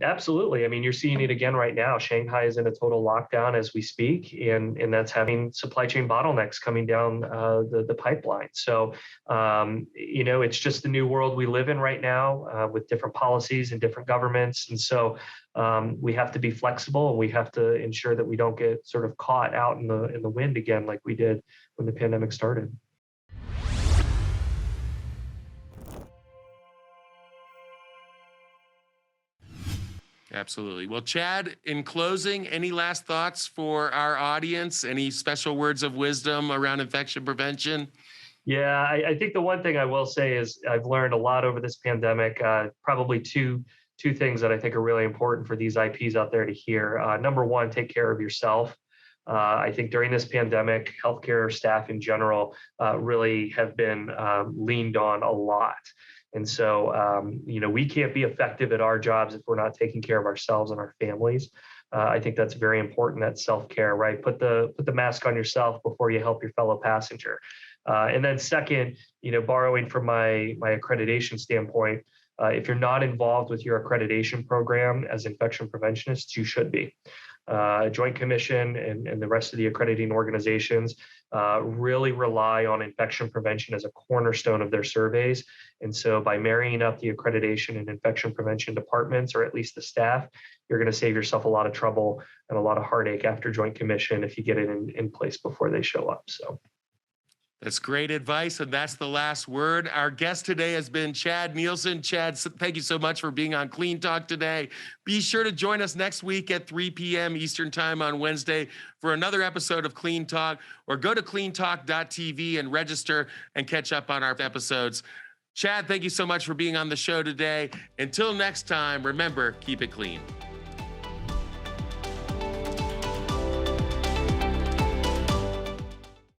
Absolutely. I mean, you're seeing it again right now. Shanghai is in a total lockdown as we speak, and that's having supply chain bottlenecks coming down the pipeline. So, it's just the new world we live in right now with different policies and different governments. And so we have to be flexible, and we have to ensure that we don't get sort of caught out in the wind again, like we did when the pandemic started. Absolutely. Well, Chad, in closing, any last thoughts for our audience? Any special words of wisdom around infection prevention? Yeah, I think the one thing I will say is I've learned a lot over this pandemic. Probably two things that I think are really important for these IPs out there to hear. Number one, take care of yourself. I think during this pandemic, healthcare staff in general really have been leaned on a lot. And so, we can't be effective at our jobs if we're not taking care of ourselves and our families. I think that's very important. That self-care, right? Put the mask on yourself before you help your fellow passenger. And then second, borrowing from my accreditation standpoint, if you're not involved with your accreditation program as infection preventionists, you should be. Joint Commission and the rest of the accrediting organizations really rely on infection prevention as a cornerstone of their surveys. And so by marrying up the accreditation and infection prevention departments, or at least the staff, you're going to save yourself a lot of trouble and a lot of heartache after Joint Commission if you get it in place before they show up. So. That's great advice, and that's the last word. Our guest today has been Chad Neilsen. Chad, thank you so much for being on Clean Talk today. Be sure to join us next week at 3 p.m. Eastern Time on Wednesday for another episode of Clean Talk, or go to cleantalk.tv and register and catch up on our episodes. Chad, thank you so much for being on the show today. Until next time, remember, keep it clean.